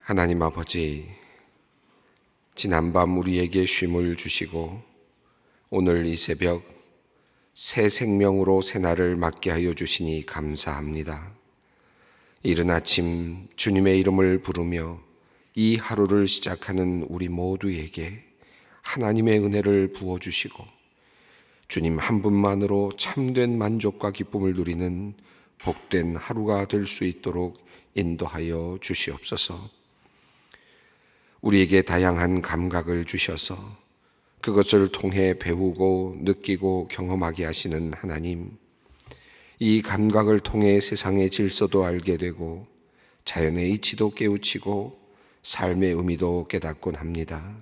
하나님 아버지, 지난밤 우리에게 쉼을 주시고 오늘 이 새벽 새 생명으로 새날을 맞게 하여 주시니 감사합니다. 이른 아침 주님의 이름을 부르며 이 하루를 시작하는 우리 모두에게 하나님의 은혜를 부어주시고 주님 한 분만으로 참된 만족과 기쁨을 누리는 복된 하루가 될 수 있도록 인도하여 주시옵소서. 우리에게 다양한 감각을 주셔서 그것을 통해 배우고 느끼고 경험하게 하시는 하나님, 이 감각을 통해 세상의 질서도 알게 되고 자연의 이치도 깨우치고 삶의 의미도 깨닫곤 합니다.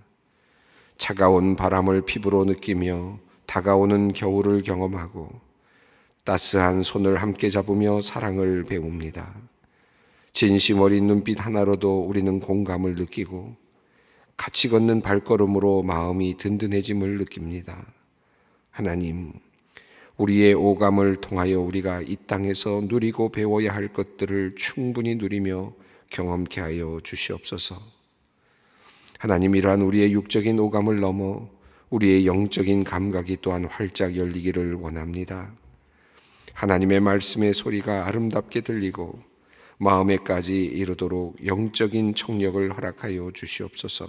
차가운 바람을 피부로 느끼며 다가오는 겨울을 경험하고 따스한 손을 함께 잡으며 사랑을 배웁니다. 진심 어린 눈빛 하나로도 우리는 공감을 느끼고 같이 걷는 발걸음으로 마음이 든든해짐을 느낍니다. 하나님, 우리의 오감을 통하여 우리가 이 땅에서 누리고 배워야 할 것들을 충분히 누리며 경험케 하여 주시옵소서. 하나님, 이러한 우리의 육적인 오감을 넘어 우리의 영적인 감각이 또한 활짝 열리기를 원합니다. 하나님의 말씀의 소리가 아름답게 들리고 마음에까지 이르도록 영적인 청력을 허락하여 주시옵소서.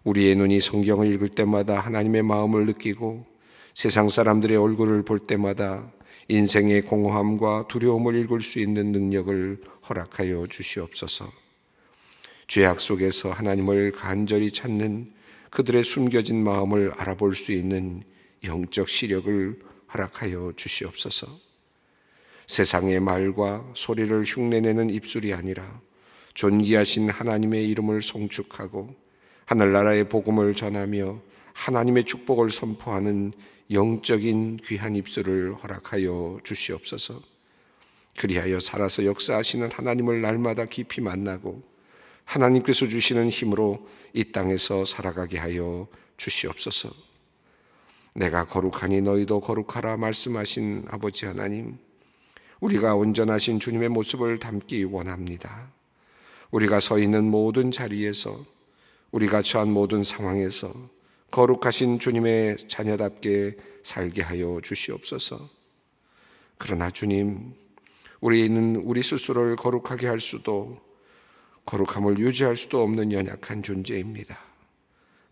우리의 눈이 성경을 읽을 때마다 하나님의 마음을 느끼고 세상 사람들의 얼굴을 볼 때마다 인생의 공허함과 두려움을 읽을 수 있는 능력을 허락하여 주시옵소서. 죄악 속에서 하나님을 간절히 찾는 그들의 숨겨진 마음을 알아볼 수 있는 영적 시력을 허락하여 주시옵소서. 세상의 말과 소리를 흉내내는 입술이 아니라 존귀하신 하나님의 이름을 송축하고 하늘나라의 복음을 전하며 하나님의 축복을 선포하는 영적인 귀한 입술을 허락하여 주시옵소서. 그리하여 살아서 역사하시는 하나님을 날마다 깊이 만나고 하나님께서 주시는 힘으로 이 땅에서 살아가게 하여 주시옵소서. 내가 거룩하니 너희도 거룩하라 말씀하신 아버지 하나님, 우리가 온전하신 주님의 모습을 담기 원합니다. 우리가 서 있는 모든 자리에서, 우리가 처한 모든 상황에서 거룩하신 주님의 자녀답게 살게 하여 주시옵소서. 그러나 주님, 우리는 우리 스스로를 거룩하게 할 수도 거룩함을 유지할 수도 없는 연약한 존재입니다.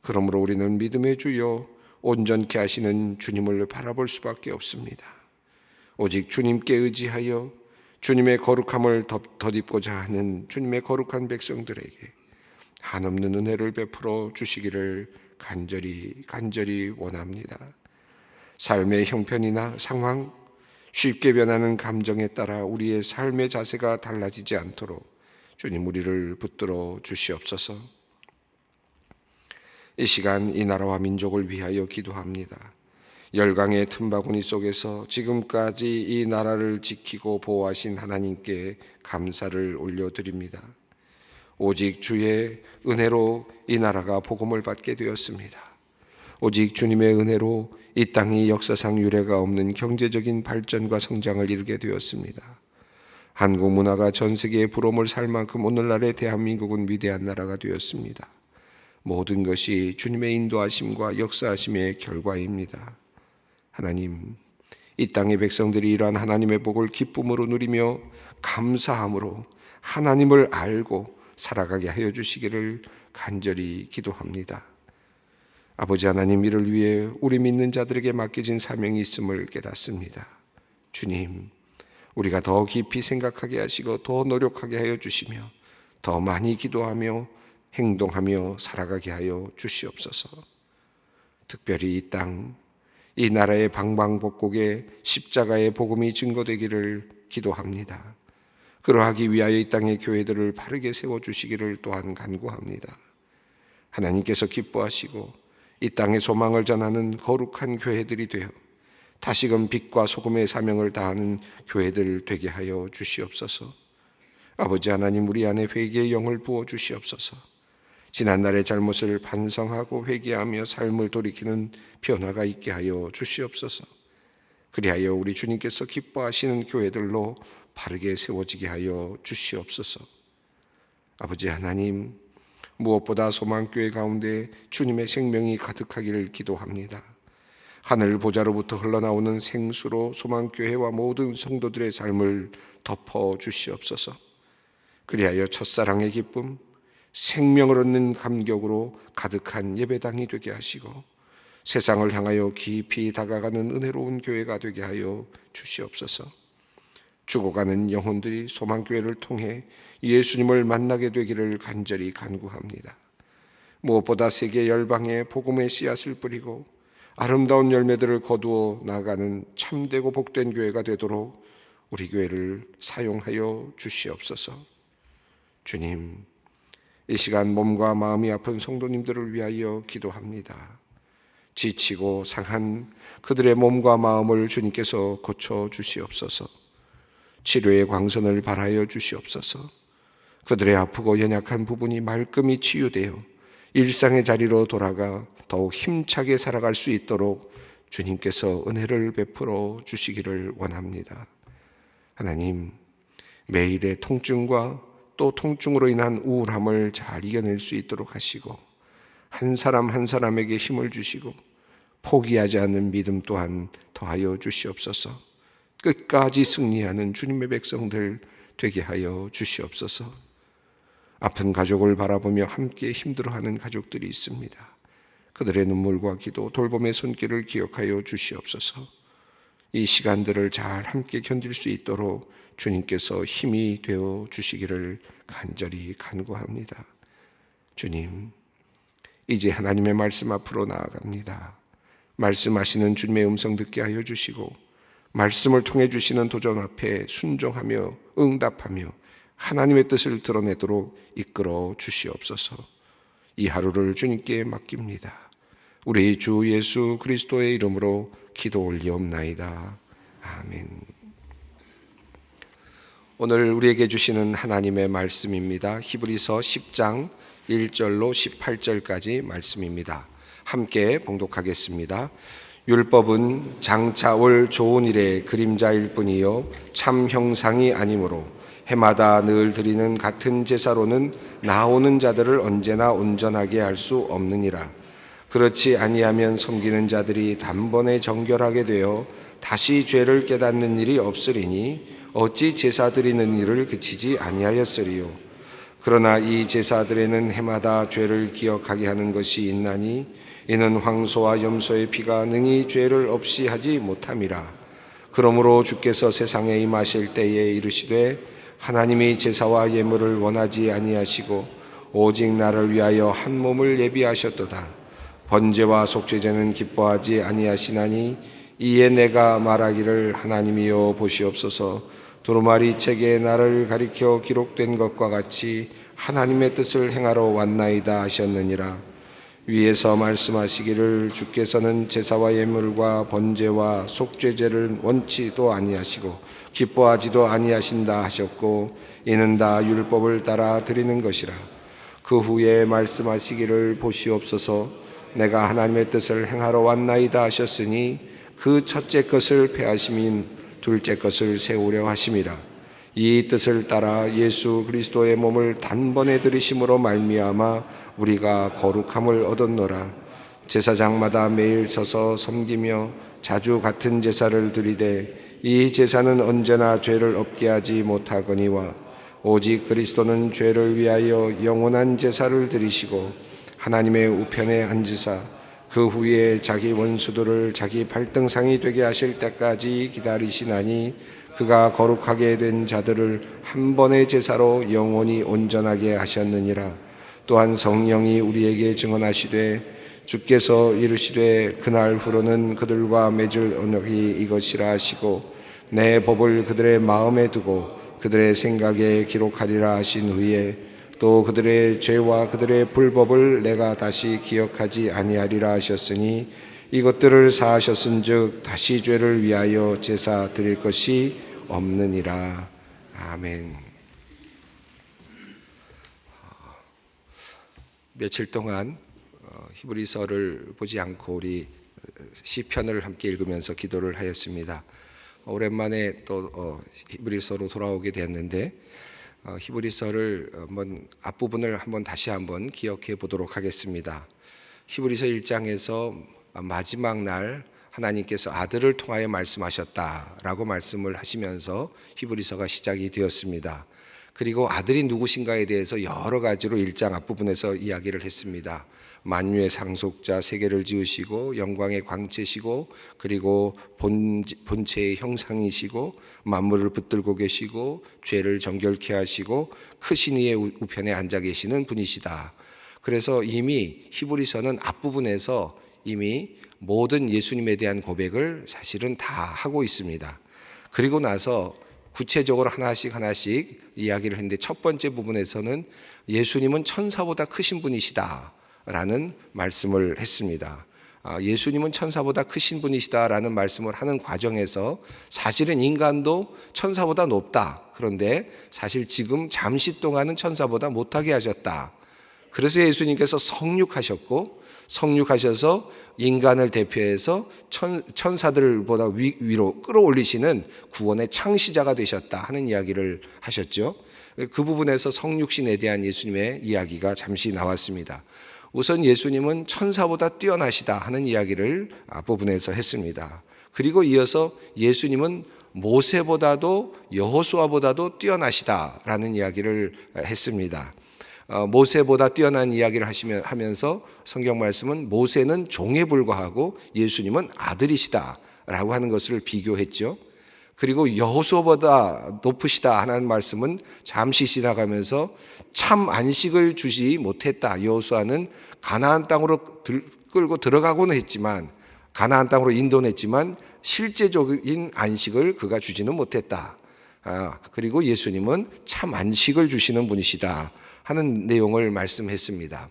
그러므로 우리는 믿음의 주여 온전케 하시는 주님을 바라볼 수밖에 없습니다. 오직 주님께 의지하여 주님의 거룩함을 덧입고자 하는 주님의 거룩한 백성들에게 한없는 은혜를 베풀어 주시기를 간절히 원합니다. 삶의 형편이나 상황, 쉽게 변하는 감정에 따라 우리의 삶의 자세가 달라지지 않도록 주님 우리를 붙들어 주시옵소서. 이 시간 이 나라와 민족을 위하여 기도합니다. 열강의 틈바구니 속에서 지금까지 이 나라를 지키고 보호하신 하나님께 감사를 올려드립니다. 오직 주의 은혜로 이 나라가 복음을 받게 되었습니다. 오직 주님의 은혜로 이 땅이 역사상 유례가 없는 경제적인 발전과 성장을 이루게 되었습니다. 한국 문화가 전 세계의 부러움을 살 만큼 오늘날의 대한민국은 위대한 나라가 되었습니다. 모든 것이 주님의 인도하심과 역사하심의 결과입니다. 하나님, 이 땅의 백성들이 이러한 하나님의 복을 기쁨으로 누리며 감사함으로 하나님을 알고 살아가게 하여 주시기를 간절히 기도합니다. 아버지 하나님, 이를 위해 우리 믿는 자들에게 맡겨진 사명이 있음을 깨닫습니다. 주님, 우리가 더 깊이 생각하게 하시고 더 노력하게 하여 주시며 더 많이 기도하며 행동하며 살아가게 하여 주시옵소서. 특별히 이 땅, 이 나라의 방방곡곡에 십자가의 복음이 증거되기를 기도합니다. 그러하기 위하여 이 땅의 교회들을 바르게 세워주시기를 또한 간구합니다. 하나님께서 기뻐하시고 이 땅의 소망을 전하는 거룩한 교회들이 되어 다시금 빛과 소금의 사명을 다하는 교회들 되게 하여 주시옵소서. 아버지 하나님, 우리 안에 회개의 영을 부어 주시옵소서. 지난날의 잘못을 반성하고 회개하며 삶을 돌이키는 변화가 있게 하여 주시옵소서. 그리하여 우리 주님께서 기뻐하시는 교회들로 바르게 세워지게 하여 주시옵소서. 아버지 하나님, 무엇보다 소망교회 가운데 주님의 생명이 가득하기를 기도합니다. 하늘 보좌로부터 흘러나오는 생수로 소망교회와 모든 성도들의 삶을 덮어 주시옵소서. 그리하여 첫사랑의 기쁨, 생명을 얻는 감격으로 가득한 예배당이 되게 하시고 세상을 향하여 깊이 다가가는 은혜로운 교회가 되게 하여 주시옵소서. 죽어가는 영혼들이 소망교회를 통해 예수님을 만나게 되기를 간절히 간구합니다. 무엇보다 세계 열방에 복음의 씨앗을 뿌리고 아름다운 열매들을 거두어 나가는 참되고 복된 교회가 되도록 우리 교회를 사용하여 주시옵소서. 주님, 이 시간 몸과 마음이 아픈 성도님들을 위하여 기도합니다. 지치고 상한 그들의 몸과 마음을 주님께서 고쳐 주시옵소서. 치료의 광선을 발하여 주시옵소서. 그들의 아프고 연약한 부분이 말끔히 치유되어 일상의 자리로 돌아가 더욱 힘차게 살아갈 수 있도록 주님께서 은혜를 베풀어 주시기를 원합니다. 하나님, 매일의 통증과 또 통증으로 인한 우울함을 잘 이겨낼 수 있도록 하시고 한 사람 한 사람에게 힘을 주시고 포기하지 않는 믿음 또한 더하여 주시옵소서. 끝까지 승리하는 주님의 백성들 되게 하여 주시옵소서. 아픈 가족을 바라보며 함께 힘들어하는 가족들이 있습니다. 그들의 눈물과 기도, 돌봄의 손길을 기억하여 주시옵소서. 이 시간들을 잘 함께 견딜 수 있도록 주님께서 힘이 되어 주시기를 간절히 간구합니다. 주님, 이제 하나님의 말씀 앞으로 나아갑니다. 말씀하시는 주님의 음성 듣게 하여 주시고 말씀을 통해 주시는 도전 앞에 순종하며 응답하며 하나님의 뜻을 드러내도록 이끌어 주시옵소서. 이 하루를 주님께 맡깁니다. 우리 주 예수 그리스도의 이름으로 기도 올리옵나이다. 아멘. 오늘 우리에게 주시는 하나님의 말씀입니다. 히브리서 10장 1절로 18절까지 말씀입니다. 함께 봉독하겠습니다. 율법은 장차 올 좋은 일의 그림자일 뿐이요 참 형상이 아니므로 해마다 늘 드리는 같은 제사로는 나오는 자들을 언제나 온전하게 할 수 없느니라. 그렇지 아니하면 섬기는 자들이 단번에 정결하게 되어 다시 죄를 깨닫는 일이 없으리니 어찌 제사 드리는 일을 그치지 아니하였으리요. 그러나 이 제사들에는 해마다 죄를 기억하게 하는 것이 있나니 이는 황소와 염소의 피가 능히 죄를 없이 하지 못함이라. 그러므로 주께서 세상에 임하실 때에 이르시되 하나님이 제사와 예물을 원하지 아니하시고 오직 나를 위하여 한 몸을 예비하셨도다. 번제와 속죄제는 기뻐하지 아니하시나니 이에 내가 말하기를 하나님이여 보시옵소서. 두루마리 책에 나를 가리켜 기록된 것과 같이 하나님의 뜻을 행하러 왔나이다 하셨느니라. 위에서 말씀하시기를 주께서는 제사와 예물과 번제와 속죄제를 원치도 아니하시고 기뻐하지도 아니하신다 하셨고 이는 다 율법을 따라 드리는 것이라. 그 후에 말씀하시기를 보시옵소서. 내가 하나님의 뜻을 행하러 왔나이다 하셨으니 그 첫째 것을 폐하심인 둘째 것을 세우려 하심이라. 이 뜻을 따라 예수 그리스도의 몸을 단번에 들이심으로 말미암아 우리가 거룩함을 얻었노라. 제사장마다 매일 서서 섬기며 자주 같은 제사를 드리되 이 제사는 언제나 죄를 없게 하지 못하거니와 오직 그리스도는 죄를 위하여 영원한 제사를 드리시고 하나님의 우편에 앉으사 그 후에 자기 원수들을 자기 발등상이 되게 하실 때까지 기다리시나니 그가 거룩하게 된 자들을 한 번의 제사로 영원히 온전하게 하셨느니라. 또한 성령이 우리에게 증언하시되 주께서 이르시되 그날 후로는 그들과 맺을 언약이 이것이라 하시고 내 법을 그들의 마음에 두고 그들의 생각에 기록하리라 하신 후에 또 그들의 죄와 그들의 불법을 내가 다시 기억하지 아니하리라 하셨으니 이것들을 사하셨은즉 다시 죄를 위하여 제사 드릴 것이 없느니라. 아멘. 며칠 동안 히브리서를 보지 않고 우리 시편을 함께 읽으면서 기도를 하였습니다. 오랜만에 또 히브리서로 돌아오게 되었는데 히브리서를 한번 앞부분을 다시 한번 기억해 보도록 하겠습니다. 히브리서 1장에서 마지막 날 하나님께서 아들을 통하여 말씀하셨다라고 말씀을 하시면서 히브리서가 시작이 되었습니다. 그리고 아들이 누구신가에 대해서 여러 가지로 1장 앞부분에서 이야기를 했습니다. 만유의 상속자, 세계를 지으시고 영광의 광채시고 그리고 본체의 형상이시고 만물을 붙들고 계시고 죄를 정결케 하시고 크신 이의 우편에 앉아 계시는 분이시다. 그래서 이미 히브리서는 앞부분에서 이미 모든 예수님에 대한 고백을 사실은 다 하고 있습니다. 그리고 나서 구체적으로 하나씩 이야기를 했는데 첫 번째 부분에서는 예수님은 천사보다 크신 분이시다 라는 말씀을 했습니다. 예수님은 천사보다 크신 분이시다라는 말씀을 하는 과정에서 사실은 인간도 천사보다 높다. 그런데 사실 지금 잠시 동안은 천사보다 못하게 하셨다. 그래서 예수님께서 성육하셔서 인간을 대표해서 천사들보다 위로 끌어올리시는 구원의 창시자가 되셨다 하는 이야기를 하셨죠. 그 부분에서 성육신에 대한 예수님의 이야기가 잠시 나왔습니다. 우선 예수님은 천사보다 뛰어나시다 하는 이야기를 앞부분에서 했습니다. 그리고 이어서 예수님은 모세보다도 여호수아보다도 뛰어나시다라는 이야기를 했습니다. 모세보다 뛰어난 이야기를 하면서 성경 말씀은 모세는 종에 불과하고 예수님은 아들이시다라고 하는 것을 비교했죠. 그리고 여호수아보다 높으시다 하는 말씀은 잠시 지나가면서 참 안식을 주지 못했다. 여호수아는 가나안 땅으로 끌고 들어가고는 했지만 가나안 땅으로 인도했지만 실제적인 안식을 그가 주지는 못했다. 그리고 예수님은 참 안식을 주시는 분이시다 하는 내용을 말씀했습니다.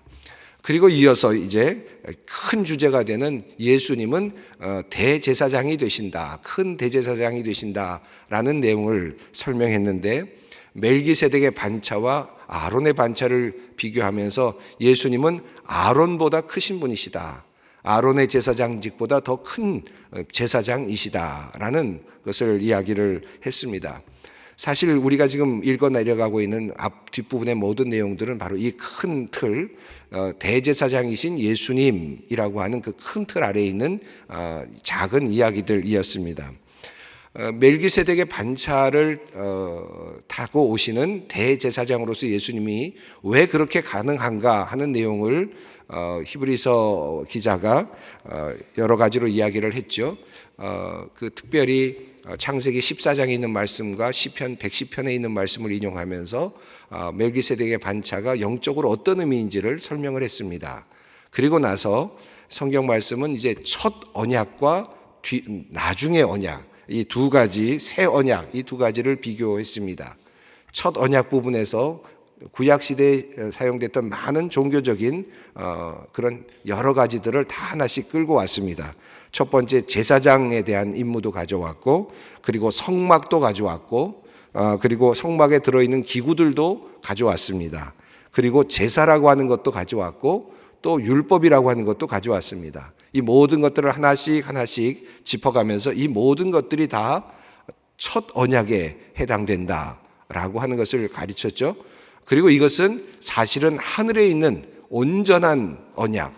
그리고 이어서 이제 큰 주제가 되는 예수님은 대제사장이 되신다, 큰 대제사장이 되신다라는 내용을 설명했는데 멜기세덱의 반차와 아론의 반차를 비교하면서 예수님은 아론보다 크신 분이시다. 아론의 제사장직보다 더 큰 제사장이시다라는 것을 이야기를 했습니다. 사실 우리가 지금 읽어 내려가고 있는 앞 뒷부분의 모든 내용들은 바로 이 큰 틀, 대제사장이신 예수님이라고 하는 그 큰 틀 아래에 있는 작은 이야기들이었습니다. 멜기세덱의 반차를 타고 오시는 대제사장으로서 예수님이 왜 그렇게 가능한가 하는 내용을 히브리서 기자가 여러 가지로 이야기를 했죠. 특별히 창세기 14장에 있는 말씀과 시편 110편에 있는 말씀을 인용하면서 멜기세덱의 반차가 영적으로 어떤 의미인지를 설명을 했습니다. 그리고 나서 성경 말씀은 이제 첫 언약과 나중의 언약, 이 두 가지, 새 언약, 이 두 가지를 비교했습니다. 첫 언약 부분에서 구약 시대에 사용됐던 많은 종교적인 그런 여러 가지들을 다 하나씩 끌고 왔습니다. 첫 번째 제사장에 대한 임무도 가져왔고, 그리고 성막도 가져왔고, 그리고 성막에 들어있는 기구들도 가져왔습니다. 그리고 제사라고 하는 것도 가져왔고, 또 율법이라고 하는 것도 가져왔습니다. 이 모든 것들을 하나씩 짚어가면서 이 모든 것들이 다 첫 언약에 해당된다라고 하는 것을 가르쳤죠. 그리고 이것은 사실은 하늘에 있는 온전한 언약,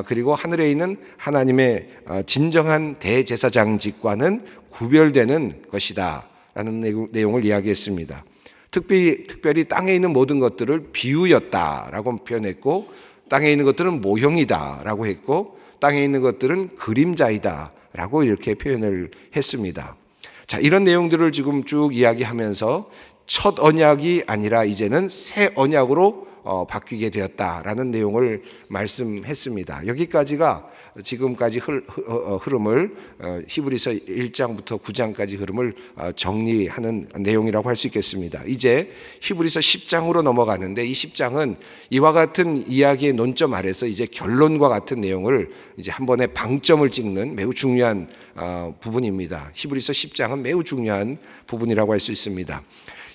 그리고 하늘에 있는 하나님의 진정한 대제사장직과는 구별되는 것이다 라는 내용을 이야기했습니다. 특별히 땅에 있는 모든 것들을 비유였다라고 표현했고, 땅에 있는 것들은 모형이다라고 했고, 땅에 있는 것들은 그림자이다라고 이렇게 표현을 했습니다. 자, 이런 내용들을 지금 쭉 이야기하면서 첫 언약이 아니라 이제는 새 언약으로 바뀌게 되었다라는 내용을 말씀했습니다. 여기까지가 지금까지 흐름을 히브리서 1장부터 9장까지 흐름을 정리하는 내용이라고 할 수 있겠습니다. 이제 히브리서 10장으로 넘어가는데 이 10장은 이와 같은 이야기의 논점 아래서 이제 결론과 같은 내용을 이제 한 번에 방점을 찍는 매우 중요한 부분입니다. 히브리서 10장은 매우 중요한 부분이라고 할 수 있습니다.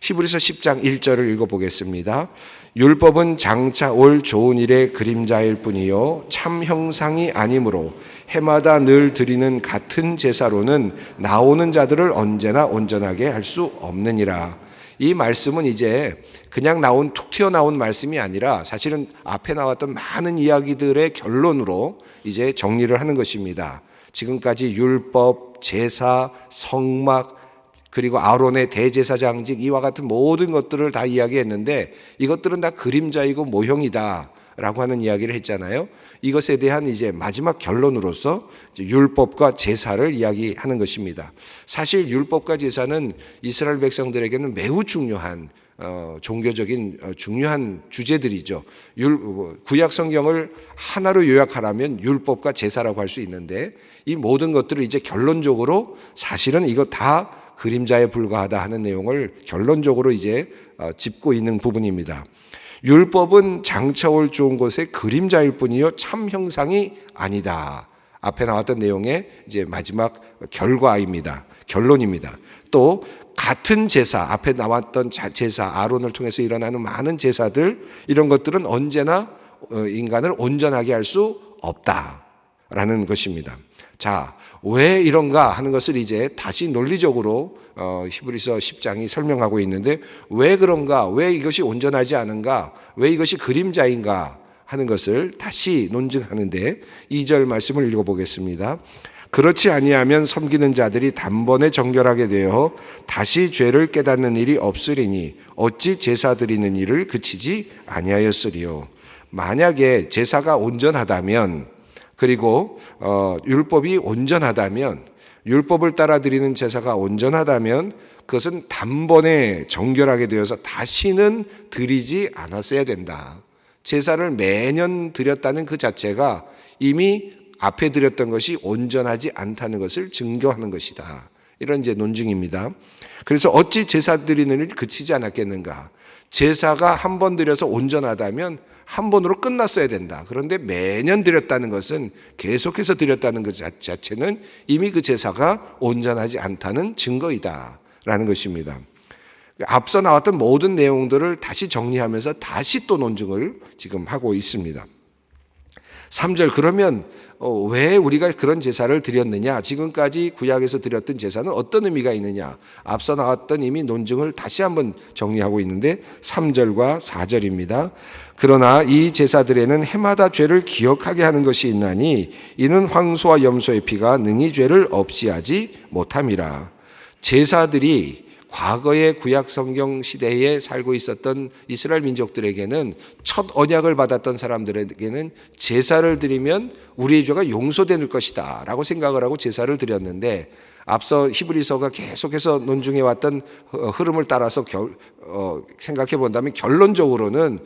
히브리서 10장 1절을 읽어보겠습니다. 율법은 장차 올 좋은 일의 그림자일 뿐이요 참 형상이 아니므로 해마다 늘 드리는 같은 제사로는 나오는 자들을 언제나 온전하게 할 수 없느니라. 이 말씀은 이제 그냥 툭 튀어나온 말씀이 아니라 사실은 앞에 나왔던 많은 이야기들의 결론으로 이제 정리를 하는 것입니다. 지금까지 율법, 제사, 성막, 그리고 아론의 대제사장직, 이와 같은 모든 것들을 다 이야기했는데 이것들은 다 그림자이고 모형이다 라고 하는 이야기를 했잖아요. 이것에 대한 이제 마지막 결론으로서 율법과 제사를 이야기하는 것입니다. 사실 율법과 제사는 이스라엘 백성들에게는 매우 중요한 종교적인 중요한 주제들이죠. 구약 성경을 하나로 요약하라면 율법과 제사라고 할 수 있는데 이 모든 것들을 이제 결론적으로 사실은 이거 다 그림자에 불과하다 하는 내용을 결론적으로 이제 짚고 있는 부분입니다. 율법은 장차 올 좋은 것의 그림자일 뿐이요 참 형상이 아니다. 앞에 나왔던 내용의 이제 마지막 결과입니다. 결론입니다. 또 같은 제사, 앞에 나왔던 제사, 아론을 통해서 일어나는 많은 제사들, 이런 것들은 언제나 인간을 온전하게 할 수 없다라는 것입니다. 자, 왜 이런가 하는 것을 이제 다시 논리적으로 히브리서 10장이 설명하고 있는데, 왜 그런가, 왜 이것이 온전하지 않은가, 왜 이것이 그림자인가 하는 것을 다시 논증하는데 2절 말씀을 읽어보겠습니다. 그렇지 아니하면 섬기는 자들이 단번에 정결하게 되어 다시 죄를 깨닫는 일이 없으리니 어찌 제사 드리는 일을 그치지 아니하였으리요. 만약에 제사가 온전하다면, 그리고 율법이 온전하다면, 율법을 따라 드리는 제사가 온전하다면 그것은 단번에 정결하게 되어서 다시는 드리지 않았어야 된다. 제사를 매년 드렸다는 그 자체가 이미 앞에 드렸던 것이 온전하지 않다는 것을 증거하는 것이다. 이런 이제 논증입니다. 그래서 어찌 제사 드리는 일이 그치지 않았겠는가? 제사가 한 번 드려서 온전하다면 한 번으로 끝났어야 된다. 그런데 매년 드렸다는 것은, 계속해서 드렸다는 것 자체는 이미 그 제사가 온전하지 않다는 증거이다 라는 것입니다. 앞서 나왔던 모든 내용들을 다시 정리하면서 다시 또 논증을 지금 하고 있습니다. 3절, 그러면 왜 우리가 그런 제사를 드렸느냐? 지금까지 구약에서 드렸던 제사는 어떤 의미가 있느냐? 앞서 나왔던 이미 논증을 다시 한번 정리하고 있는데 3절과 4절입니다. 그러나 이 제사들에는 해마다 죄를 기억하게 하는 것이 있나니 이는 황소와 염소의 피가 능히 죄를 없이 하지 못함이라. 제사들이 과거의 구약 성경 시대에 살고 있었던 이스라엘 민족들에게는, 첫 언약을 받았던 사람들에게는 제사를 드리면 우리의 죄가 용서될 것이다 라고 생각을 하고 제사를 드렸는데, 앞서 히브리서가 계속해서 논중해 왔던 흐름을 따라서 생각해 본다면 결론적으로는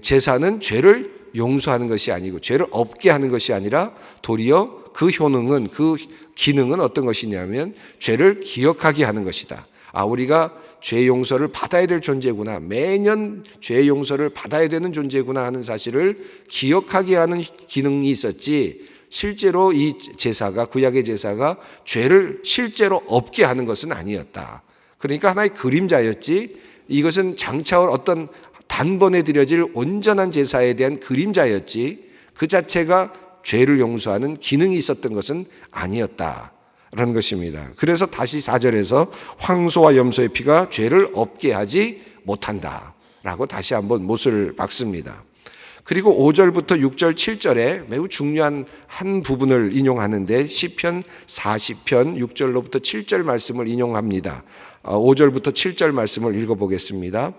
제사는 죄를 용서하는 것이 아니고 죄를 없게 하는 것이 아니라 도리어 그 효능은, 그 기능은 어떤 것이냐면 죄를 기억하게 하는 것이다. 우리가 죄 용서를 받아야 될 존재구나, 매년 죄 용서를 받아야 되는 존재구나 하는 사실을 기억하게 하는 기능이 있었지, 실제로 이 제사가, 구약의 제사가 죄를 실제로 없게 하는 것은 아니었다. 그러니까 하나의 그림자였지, 이것은 장차 올 어떤 단번에 드려질 온전한 제사에 대한 그림자였지 그 자체가 죄를 용서하는 기능이 있었던 것은 아니었다 라는 것입니다. 그래서 다시 4절에서 황소와 염소의 피가 죄를 없게 하지 못한다 라고 다시 한번 못을 박습니다. 그리고 5절부터 6절, 7절에 매우 중요한 한 부분을 인용하는데 시편 40편 6절로부터 7절 말씀을 인용합니다. 5절부터 7절 말씀을 읽어보겠습니다.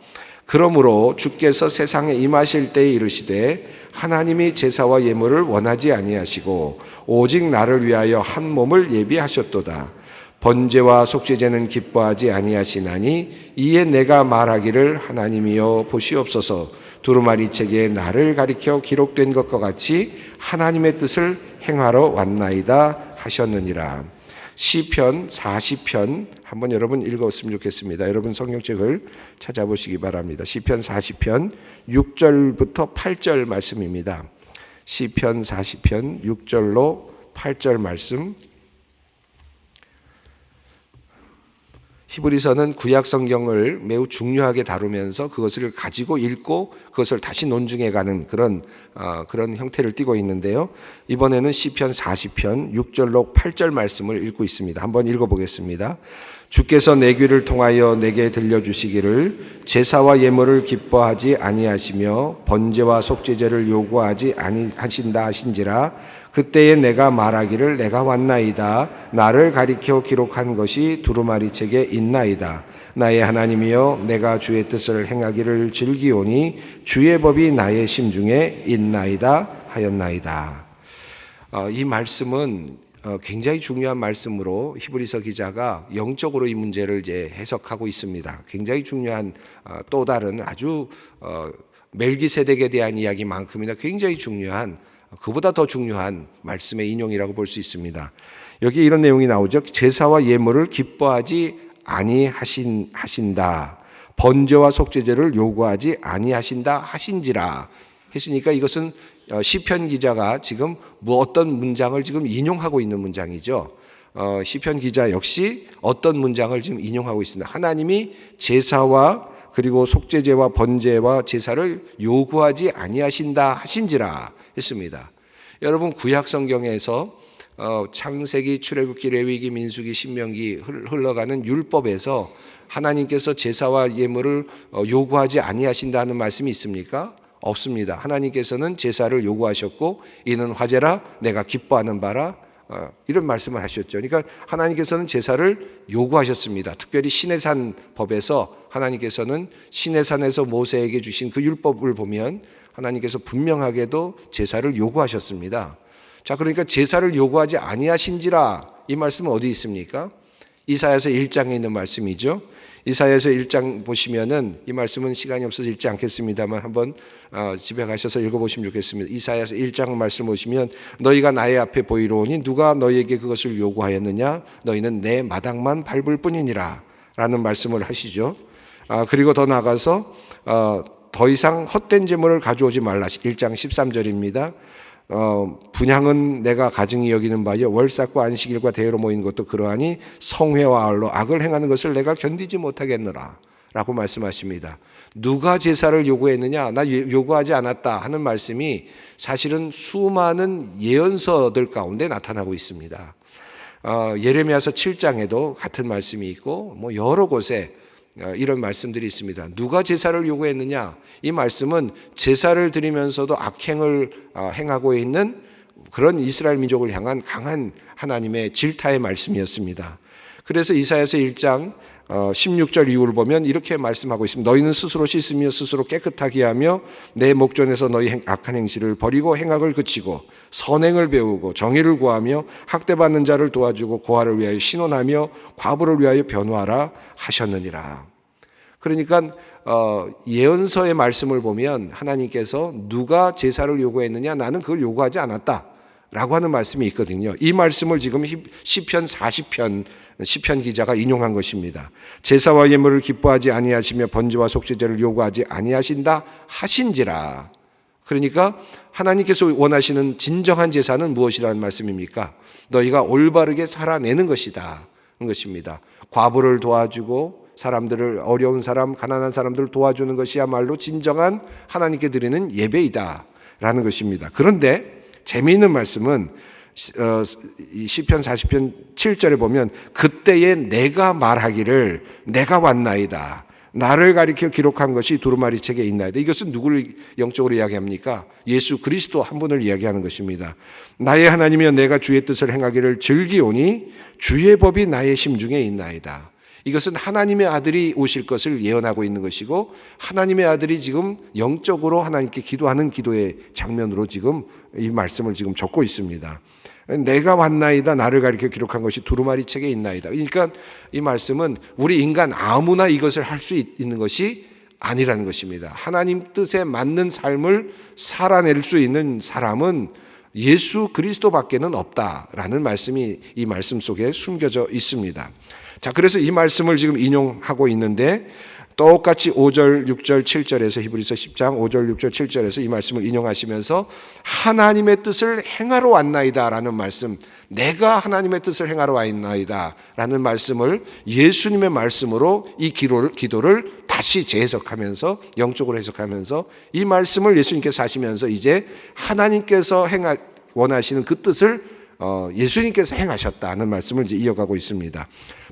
그러므로 주께서 세상에 임하실 때에 이르시되 하나님이 제사와 예물을 원하지 아니하시고 오직 나를 위하여 한 몸을 예비하셨도다. 번제와 속죄제는 기뻐하지 아니하시나니 이에 내가 말하기를 하나님이여 보시옵소서, 두루마리 책에 나를 가리켜 기록된 것과 같이 하나님의 뜻을 행하러 왔나이다 하셨느니라. 시편 40편 한번 여러분 읽었으면 좋겠습니다. 여러분 성경책을 찾아보시기 바랍니다. 시편 40편 6절부터 8절 말씀입니다. 시편 40편 6절로 8절 말씀, 히브리서는 구약 성경을 매우 중요하게 다루면서 그것을 가지고 읽고 그것을 다시 논증해 가는 그런 형태를 띠고 있는데요. 이번에는 시편 40편 6절로 8절 말씀을 읽고 있습니다. 한번 읽어보겠습니다. 주께서 내 귀를 통하여 내게 들려주시기를 제사와 예물을 기뻐하지 아니하시며 번제와 속죄제를 요구하지 아니하신다 하신지라. 그때에 내가 말하기를 내가 왔나이다. 나를 가리켜 기록한 것이 두루마리 책에 있나이다. 나의 하나님이여 내가 주의 뜻을 행하기를 즐기오니 주의 법이 나의 심중에 있나이다 하였나이다. 이 말씀은 굉장히 중요한 말씀으로 히브리서 기자가 영적으로 이 문제를 이제 해석하고 있습니다. 굉장히 중요한 또 다른 아주 멜기세덱에 대한 이야기만큼이나 굉장히 중요한, 그보다 더 중요한 말씀의 인용이라고 볼 수 있습니다. 여기 이런 내용이 나오죠. 제사와 예물을 기뻐하지 아니하신다. 번제와 속죄제를 요구하지 아니하신다 하신지라 했으니까 이것은 시편 기자가 지금 어떤 문장을 지금 인용하고 있는 문장이죠. 시편 기자 역시 어떤 문장을 지금 인용하고 있습니다. 하나님이 제사와 그리고 속죄제와 번제와 제사를 요구하지 아니하신다 하신지라 했습니다. 여러분, 구약 성경에서 창세기, 출애굽기, 레위기, 민수기, 신명기 흘러가는 율법에서 하나님께서 제사와 예물을 요구하지 아니하신다는 말씀이 있습니까? 없습니다. 하나님께서는 제사를 요구하셨고 이는 화제라 내가 기뻐하는 바라, 이런 말씀을 하셨죠. 그러니까 하나님께서는 제사를 요구하셨습니다. 특별히 시내산 법에서 하나님께서는 시내산에서 모세에게 주신 그 율법을 보면 하나님께서 분명하게도 제사를 요구하셨습니다. 자, 그러니까 제사를 요구하지 아니하신지라, 이 말씀은 어디 있습니까? 이사야서 1장에 있는 말씀이죠. 이사야서 1장 보시면은, 이 말씀은 시간이 없어서 읽지 않겠습니다만 한번 집에 가셔서 읽어보시면 좋겠습니다. 이사야서 1장 말씀 보시면 너희가 나의 앞에 보이로오니 누가 너희에게 그것을 요구하였느냐? 너희는 내 마당만 밟을 뿐이니라 라는 말씀을 하시죠. 그리고 더 나아가서 더 이상 헛된 제물을 가져오지 말라. 1장 13절입니다. 분향은 내가 가증히 여기는 바요 월삭과 안식일과 대회로 모이는 것도 그러하니 성회와 아울러 악을 행하는 것을 내가 견디지 못하겠노라 라고 말씀하십니다. 누가 제사를 요구했느냐? 나 요구하지 않았다 하는 말씀이 사실은 수많은 예언서들 가운데 나타나고 있습니다. 예레미야서 7장에도 같은 말씀이 있고 여러 곳에 이런 말씀들이 있습니다. 누가 제사를 요구했느냐? 이 말씀은 제사를 드리면서도 악행을 행하고 있는 그런 이스라엘 민족을 향한 강한 하나님의 질타의 말씀이었습니다. 그래서 이사야서 1장 16절 이후를 보면 이렇게 말씀하고 있습니다. 너희는 스스로 씻으며 스스로 깨끗하게 하며 내 목전에서 너희 악한 행실을 버리고 행악을 그치고 선행을 배우고 정의를 구하며 학대받는 자를 도와주고 고아를 위하여 신원하며 과부를 위하여 변호하라 하셨느니라. 그러니까 예언서의 말씀을 보면 하나님께서 누가 제사를 요구했느냐? 나는 그걸 요구하지 않았다 라고 하는 말씀이 있거든요. 이 말씀을 지금 시편 40편 시편 기자가 인용한 것입니다. 제사와 예물을 기뻐하지 아니하시며 번제와 속죄제를 요구하지 아니하신다 하신지라. 그러니까 하나님께서 원하시는 진정한 제사는 무엇이라는 말씀입니까? 너희가 올바르게 살아내는 것이다. 것입니다. 과부를 도와주고 사람들을, 어려운 사람, 가난한 사람들을 도와주는 것이야말로 진정한 하나님께 드리는 예배이다 라는 것입니다. 그런데 재미있는 말씀은 시편 40편 7절에 보면 그때에 내가 말하기를 내가 왔나이다. 나를 가리켜 기록한 것이 두루마리 책에 있나이다. 이것은 누구를 영적으로 이야기합니까? 예수 그리스도 한 분을 이야기하는 것입니다. 나의 하나님이여 내가 주의 뜻을 행하기를 즐기오니 주의 법이 나의 심중에 있나이다. 이것은 하나님의 아들이 오실 것을 예언하고 있는 것이고 하나님의 아들이 지금 영적으로 하나님께 기도하는 기도의 장면으로 지금 이 말씀을 지금 적고 있습니다. 내가 왔나이다. 나를 가리켜 기록한 것이 두루마리 책에 있나이다. 그러니까 이 말씀은 우리 인간 아무나 이것을 할 수 있는 것이 아니라는 것입니다. 하나님 뜻에 맞는 삶을 살아낼 수 있는 사람은 예수 그리스도밖에는 없다라는 말씀이 이 말씀 속에 숨겨져 있습니다. 자, 그래서 이 말씀을 지금 인용하고 있는데 똑같이 5절, 6절, 7절에서 히브리서 10장 5절, 6절, 7절에서 이 말씀을 인용하시면서 하나님의 뜻을 행하러 왔나이다 라는 말씀, 내가 하나님의 뜻을 행하러 왔나이다 라는 말씀을 예수님의 말씀으로 이 기도를 다시 재해석하면서 영적으로 해석하면서 이 말씀을 예수님께서 하시면서 이제 하나님께서 원하시는 그 뜻을 예수님께서 행하셨다는 말씀을 이제 이어가고 있습니다.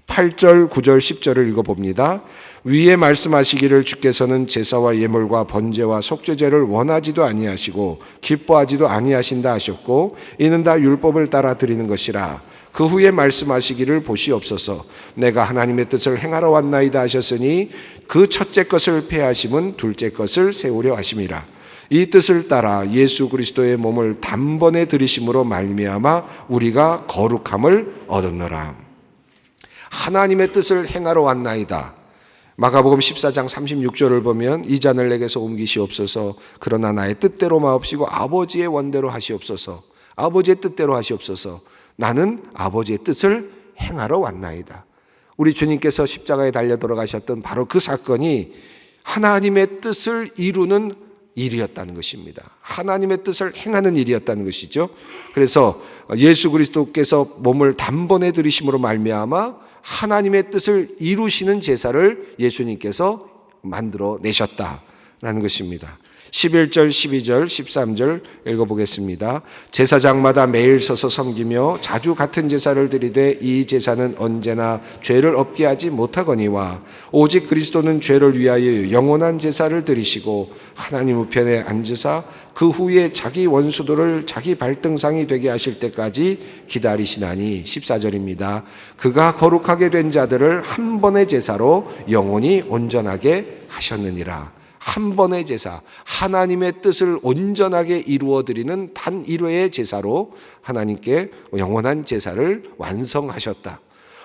8절, 9절, 10절을 읽어봅니다. 위에 말씀하시기를 주께서는 제사와 예물과 번제와 속죄제를 원하지도 아니하시고 기뻐하지도 아니하신다 하셨고 이는 다 율법을 따라 드리는 것이라. 그 후에 말씀하시기를 보시옵소서 내가 하나님의 뜻을 행하러 왔나이다 하셨으니 그 첫째 것을 폐하심은 둘째 것을 세우려 하심이라. 이 뜻을 따라 예수 그리스도의 몸을 단번에 들이심으로 말미암아 우리가 거룩함을 얻었노라. 하나님의 뜻을 행하러 왔나이다. 마가복음 14장 36절을 보면 이 잔을 내게서 옮기시옵소서 그러나 나의 뜻대로 마옵시고 아버지의 원대로 하시옵소서. 아버지의 뜻대로 하시옵소서. 나는 아버지의 뜻을 행하러 왔나이다. 우리 주님께서 십자가에 달려 돌아가셨던 바로 그 사건이 하나님의 뜻을 이루는 일이었다는 것입니다. 하나님의 뜻을 행하는 일이었다는 것이죠. 그래서 예수 그리스도께서 몸을 단번에 들이심으로 말미암아 하나님의 뜻을 이루시는 제사를 예수님께서 만들어 내셨다라는 것입니다. 11절, 12절, 13절 읽어보겠습니다. 제사장마다 매일 서서 섬기며 자주 같은 제사를 드리되 이 제사는 언제나 죄를 없게 하지 못하거니와 오직 그리스도는 죄를 위하여 영원한 제사를 드리시고 하나님 우편에 앉으사 그 후에 자기 원수들을 자기 발등상이 되게 하실 때까지 기다리시나니 14절입니다. 그가 거룩하게 된 자들을 한 번의 제사로 영원히 온전하게 하셨느니라. 한 번의 제사, 하나님의 뜻을 온전하게 이루어드리는 단 1회의 제사로 하나님께 영원한 제사를 완성하셨다.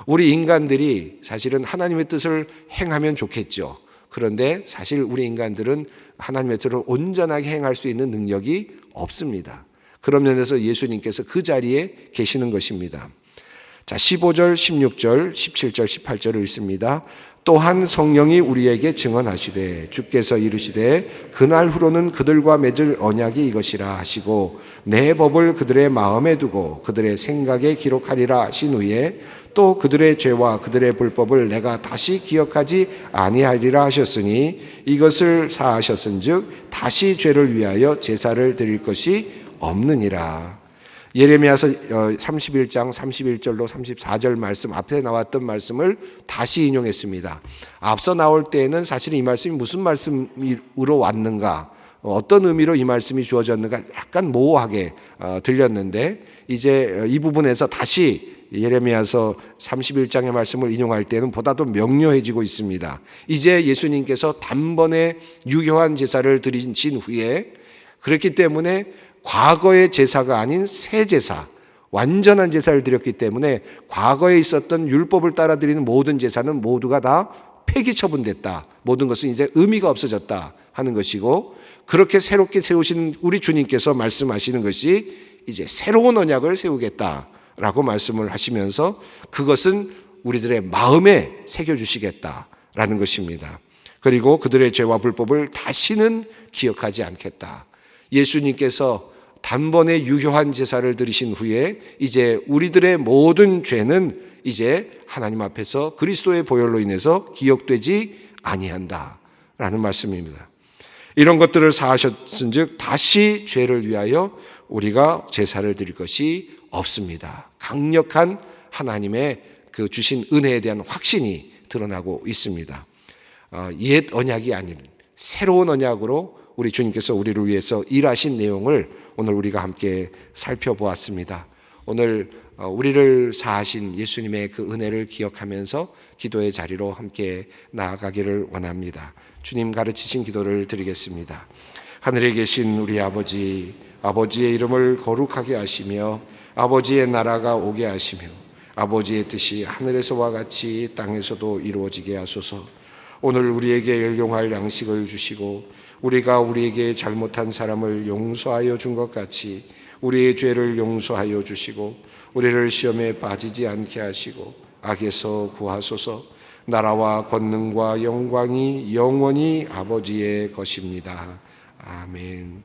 우리 인간들이 사실은 하나님의 뜻을 행하면 좋겠죠. 그런데 사실 우리 인간들은 하나님의 뜻을 온전하게 행할 수 있는 능력이 없습니다. 그런 면에서 예수님께서 그 자리에 계시는 것입니다. 자, 15절, 16절, 17절, 18절을 읽습니다. 또한 성령이 우리에게 증언하시되 주께서 이르시되 그날 후로는 그들과 맺을 언약이 이것이라 하시고 내 법을 그들의 마음에 두고 그들의 생각에 기록하리라 하신 후에 또 그들의 죄와 그들의 불법을 내가 다시 기억하지 아니하리라 하셨으니 이것을 사하셨은즉 다시 죄를 위하여 제사를 드릴 것이 없느니라. 예레미야서 31장 31절로 34절 말씀 앞에 나왔던 말씀을 다시 인용했습니다. 앞서 나올 때에는 사실 이 말씀이 무슨 말씀으로 왔는가, 어떤 의미로 이 말씀이 주어졌는가 약간 모호하게 들렸는데 이제 이 부분에서 다시 예레미야서 31장의 말씀을 인용할 때는 보다 더 명료해지고 있습니다. 이제 예수님께서 단번에 유효한 제사를 드리신 후에 그렇기 때문에 과거의 제사가 아닌 새 제사, 완전한 제사를 드렸기 때문에 과거에 있었던 율법을 따라 드리는 모든 제사는 모두가 다 폐기 처분됐다. 모든 것은 이제 의미가 없어졌다 하는 것이고 그렇게 새롭게 세우신 우리 주님께서 말씀하시는 것이 이제 새로운 언약을 세우겠다라고 말씀을 하시면서 그것은 우리들의 마음에 새겨주시겠다라는 것입니다. 그리고 그들의 죄와 불법을 다시는 기억하지 않겠다. 예수님께서 단번에 유효한 제사를 드리신 후에 이제 우리들의 모든 죄는 이제 하나님 앞에서 그리스도의 보혈로 인해서 기억되지 아니한다라는 말씀입니다. 이런 것들을 사하셨은즉 다시 죄를 위하여 우리가 제사를 드릴 것이 없습니다. 강력한 하나님의 그 주신 은혜에 대한 확신이 드러나고 있습니다. 옛 언약이 아닌 새로운 언약으로 우리 주님께서 우리를 위해서 일하신 내용을 오늘 우리가 함께 살펴보았습니다. 오늘 우리를 사하신 예수님의 그 은혜를 기억하면서 기도의 자리로 함께 나아가기를 원합니다. 주님 가르치신 기도를 드리겠습니다. 하늘에 계신 우리 아버지, 아버지의 이름을 거룩하게 하시며 아버지의 나라가 오게 하시며 아버지의 뜻이 하늘에서와 같이 땅에서도 이루어지게 하소서. 오늘 우리에게 일용할 양식을 주시고 우리가 우리에게 잘못한 사람을 용서하여 준 것 같이 우리의 죄를 용서하여 주시고 우리를 시험에 빠지지 않게 하시고 악에서 구하소서. 나라와 권능과 영광이 영원히 아버지의 것입니다. 아멘.